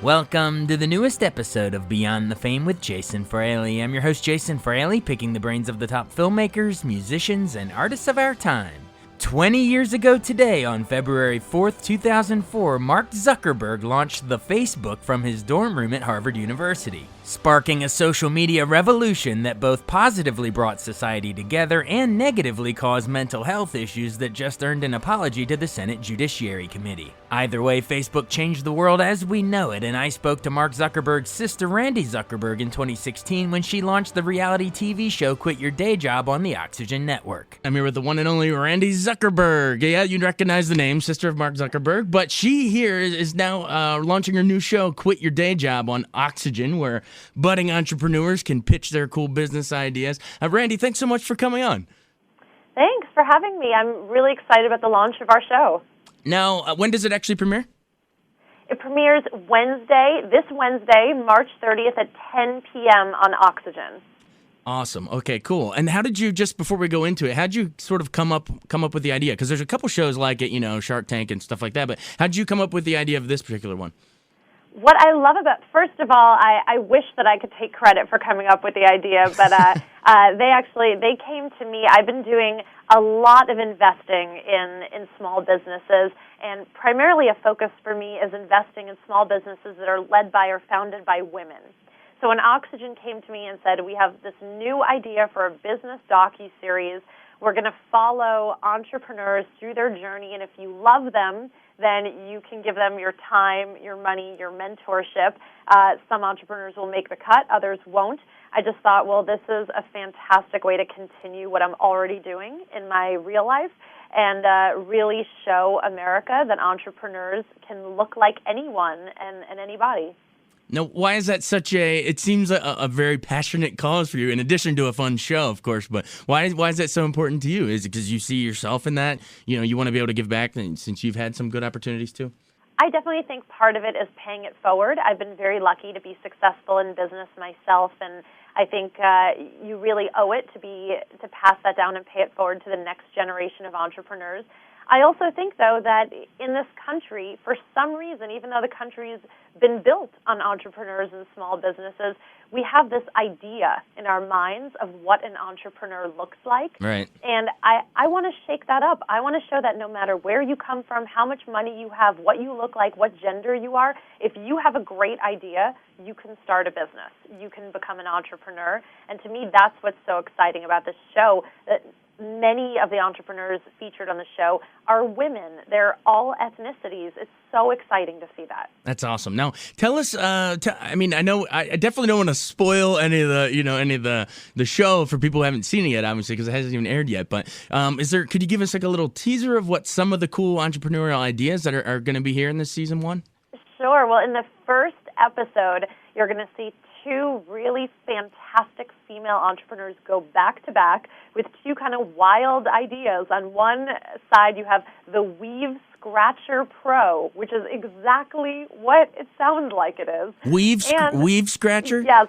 Welcome to the newest episode of Beyond the Fame with Jason Fraley. I'm your host, Jason Fraley, picking the brains of the top filmmakers, musicians, and artists of our time. 20 years ago today, on February 4th, 2004, Mark Zuckerberg launched the Facebook from his dorm room at Harvard University, sparking a social media revolution that both positively brought society together and negatively caused mental health issues that just earned an apology to the Senate Judiciary Committee. Either way, Facebook changed the world as we know it, and I spoke to Mark Zuckerberg's sister, Randi Zuckerberg, in 2016 when she launched the reality TV show Quit Your Day Job on the Oxygen Network. I'm here with the one and only Randi Zuckerberg. Yeah, you recognize the name, sister of Mark Zuckerberg, but she here is now launching her new show, Quit Your Day Job on Oxygen, where budding entrepreneurs can pitch their cool business ideas. Randi, thanks so much for coming on. Thanks for having me. I'm really excited about the launch of our show. Now, when does it actually premiere? It premieres this Wednesday, March 30th at 10 p.m. on Oxygen. Awesome. Okay, cool. And how did you, just before we go into it, how'd you sort of come up with the idea? Because there's a couple shows like it, Shark Tank and stuff like that, but how'd you come up with the idea of this particular one? What I love about, first of all, I wish that I could take credit for coming up with the idea, but they came to me. I've been doing a lot of investing in small businesses, and primarily a focus for me is investing in small businesses that are led by or founded by women. So when Oxygen came to me and said, we have this new idea for a business docuseries, we're going to follow entrepreneurs through their journey, and if you love them, then you can give them your time, your money, your mentorship. Some entrepreneurs will make the cut, others won't. I just thought, well, this is a fantastic way to continue what I'm already doing in my real life and really show America that entrepreneurs can look like anyone and anybody. Now, why is that it seems a very passionate cause for you, in addition to a fun show, of course, but why is that so important to you? Is it because you see yourself in that? You want to be able to give back since you've had some good opportunities too? I definitely think part of it is paying it forward. I've been very lucky to be successful in business myself, and I think you really owe it to pass that down and pay it forward to the next generation of entrepreneurs. I also think, though, that in this country, for some reason, even though the country's been built on entrepreneurs and small businesses, we have this idea in our minds of what an entrepreneur looks like. Right. And I want to shake that up. I want to show that no matter where you come from, how much money you have, what you look like, what gender you are, if you have a great idea, you can start a business. You can become an entrepreneur. And to me, that's what's so exciting about this show, that many of the entrepreneurs featured on the show are women. They're all ethnicities. It's so exciting to see that. That's awesome. Now, tell us. I know I definitely don't want to spoil any of the show for people who haven't seen it yet, obviously, because it hasn't even aired yet. But could you give us like a little teaser of what some of the cool entrepreneurial ideas that are going to be here in this season one? Sure. Well, in the first episode, you're going to see two really fantastic female entrepreneurs go back to back with two kind of wild ideas. On one side, you have the Weave Scratcher Pro, which is exactly what it sounds like it is. Weave Scratcher? Yes,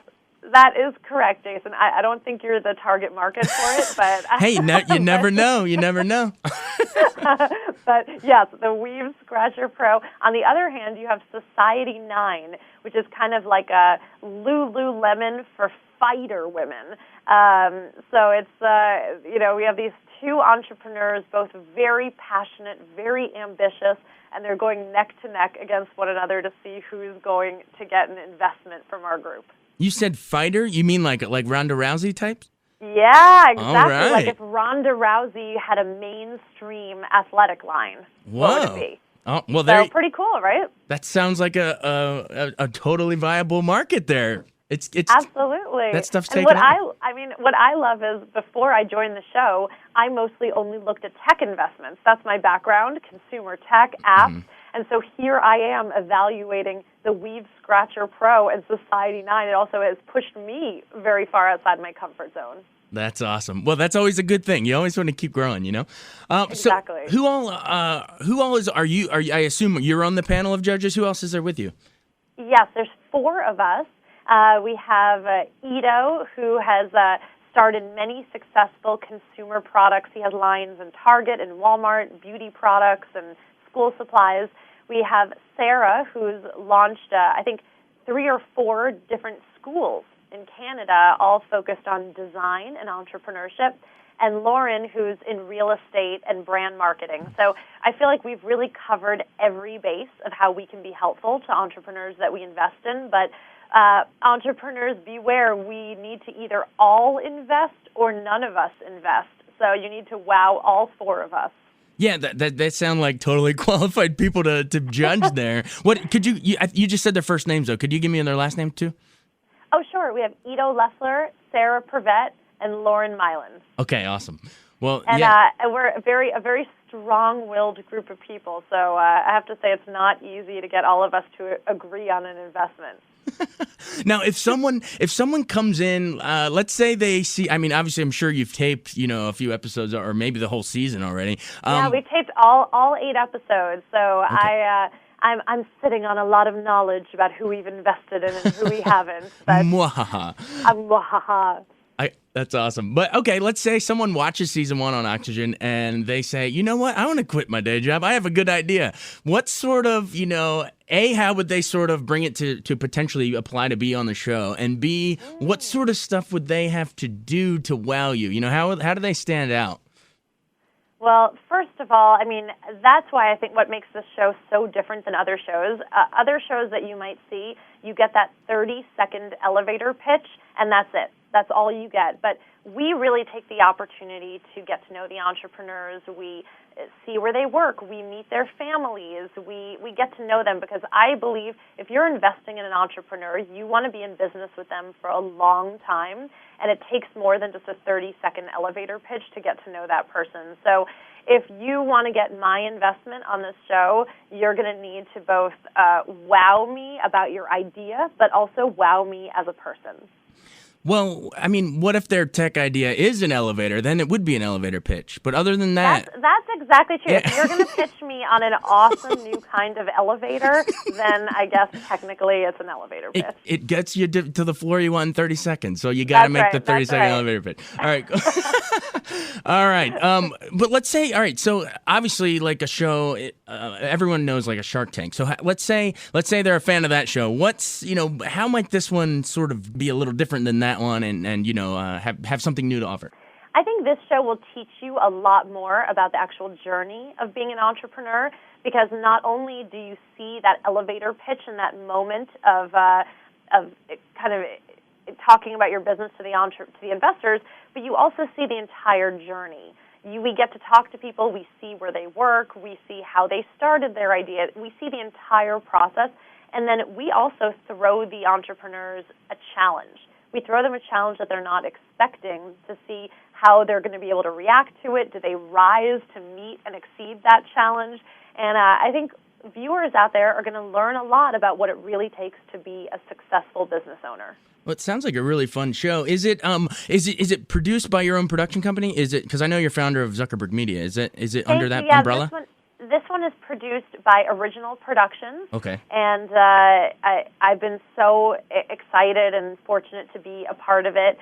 that is correct, Jason. I don't think you're the target market for it, but hey, you never know. You never know. But yes, the Weave Scratcher Pro. On the other hand, you have Society 9, which is kind of like a Lululemon for fighter women. So it's we have these two entrepreneurs, both very passionate, very ambitious, and they're going neck to neck against one another to see who's going to get an investment from our group. You said fighter? You mean like Ronda Rousey types? Yeah, exactly. All right. Like if Ronda Rousey had a mainstream athletic line, what would it be? Oh, well, so pretty cool, right? That sounds like a totally viable market there. It's absolutely. That stuff's taken off. What I love is before I joined the show, I mostly only looked at tech investments. That's my background, consumer tech, apps. Mm-hmm. And so here I am evaluating the Weave Scratcher Pro and Society 9. It also has pushed me very far outside my comfort zone. That's awesome. Well, that's always a good thing. You always want to keep growing, Exactly. So who all are you? I assume you're on the panel of judges. Who else is there with you? Yes, there's four of us. We have Ito, who has started many successful consumer products. He has lines in Target and Walmart, beauty products and school supplies. We have Sarah, who's launched, I think, 3 or 4 different schools in Canada, all focused on design and entrepreneurship, and Lauren, who's in real estate and brand marketing. So I feel like we've really covered every base of how we can be helpful to entrepreneurs that we invest in, but entrepreneurs, beware, we need to either all invest or none of us invest. So you need to wow all 4 of us. Yeah, that sound like totally qualified people to judge there. What could you just said their first names though? Could you give me their last name too? Oh, sure. We have Ido Leffler, Sarah Prevette, and Lauren Mylan. Okay, awesome. Well, and yeah. We're a very strong-willed group of people. So I have to say it's not easy to get all of us to agree on an investment. Now, if someone comes in, let's say they see, I mean, obviously I'm sure you've taped, a few episodes or maybe the whole season already. Yeah, we taped all 8 episodes. So okay. I'm sitting on a lot of knowledge about who we've invested in and who we haven't. Mwahaha. Mwahaha. That's awesome. But okay, let's say someone watches season 1 on Oxygen and they say, you know what, I want to quit my day job. I have a good idea. What sort of, how would they sort of bring it to potentially apply to be on the show? And B, what sort of stuff would they have to do to wow you? How do they stand out? Well, first of all, I mean, that's why I think what makes this show so different than other shows. Other shows that you might see, you get that 30-second elevator pitch, and that's it. That's all you get. But we really take the opportunity to get to know the entrepreneurs. We see where they work. We meet their families. We get to know them because I believe if you're investing in an entrepreneur, you want to be in business with them for a long time, and it takes more than just a 30-second elevator pitch to get to know that person. So if you want to get my investment on this show, you're going to need to both wow me about your idea, but also wow me as a person. Well, I mean, what if their tech idea is an elevator? Then it would be an elevator pitch. But other than that... That's exactly true. Yeah. If you're going to pitch me on an awesome new kind of elevator, then I guess technically it's an elevator pitch. It gets you to the floor you want in 30 seconds, so you got to make the 30-second elevator pitch. All right. All right. But let's say, all right, so obviously like a show, everyone knows like a Shark Tank. So let's say they're a fan of that show. How might this one sort of be a little different than that one and have something new to offer? I think this show will teach you a lot more about the actual journey of being an entrepreneur because not only do you see that elevator pitch and that moment of kind of talking about your business to the investors, but you also see the entire journey. We get to talk to people. We see where they work. We see how they started their idea. We see the entire process, and then we also throw the entrepreneurs a challenge. We throw them a challenge that they're not expecting to see how they're going to be able to react to it. Do they rise to meet and exceed that challenge? And I think viewers out there are going to learn a lot about what it really takes to be a successful business owner. Well, it sounds like a really fun show. Is it produced by your own production company? Is it, because I know you're founder of Zuckerberg Media? Is it under that umbrella? This one is produced by Original Productions. Okay. And I've been so excited and fortunate to be a part of it.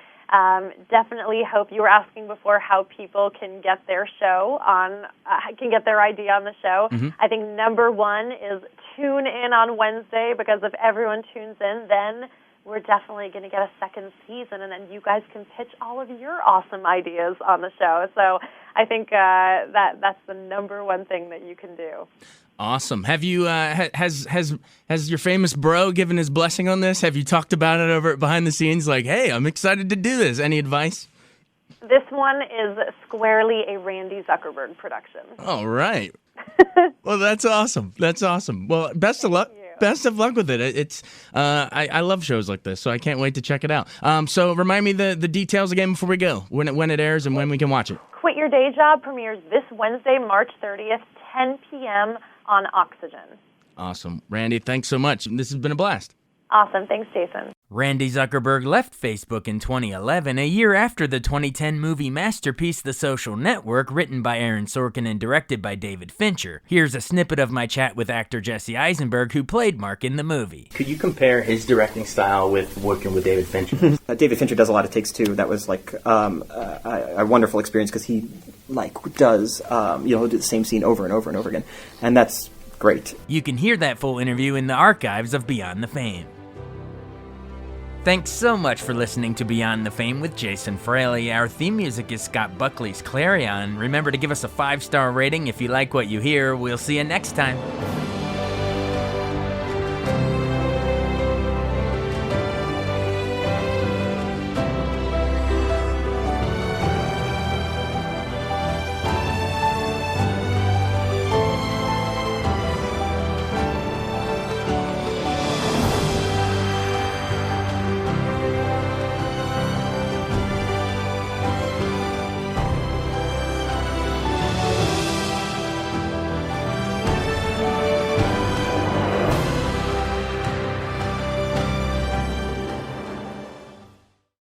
Definitely hope you were asking before how people can get their show on, can get their idea on the show. Mm-hmm. I think number one is tune in on Wednesday because if everyone tunes in, then we're definitely going to get a second season, and then you guys can pitch all of your awesome ideas on the show. So I think that's the number one thing that you can do. Awesome. Have you has your famous bro given his blessing on this? Have you talked about it over behind the scenes? Like, hey, I'm excited to do this. Any advice? This one is squarely a Randi Zuckerberg production. All right. Well, that's awesome. That's awesome. Well, best of luck. Best of luck with it. It's I love shows like this, so I can't wait to check it out. So remind me the details again before we go, when it airs and when we can watch it. Quit Your Day Job premieres this Wednesday, March 30th, 10 p.m. on Oxygen. Awesome. Randi, thanks so much. This has been a blast. Awesome. Thanks, Jason. Randi Zuckerberg left Facebook in 2011, a year after the 2010 movie masterpiece The Social Network, written by Aaron Sorkin and directed by David Fincher. Here's a snippet of my chat with actor Jesse Eisenberg, who played Mark in the movie. Could you compare his directing style with working with David Fincher? David Fincher does a lot of takes, too. That was like a wonderful experience because he does, do the same scene over and over and over again. And that's great. You can hear that full interview in the archives of Beyond the Fame. Thanks so much for listening to Beyond the Fame with Jason Fraley. Our theme music is Scott Buckley's Clarion. Remember to give us a 5-star rating if you like what you hear. We'll see you next time.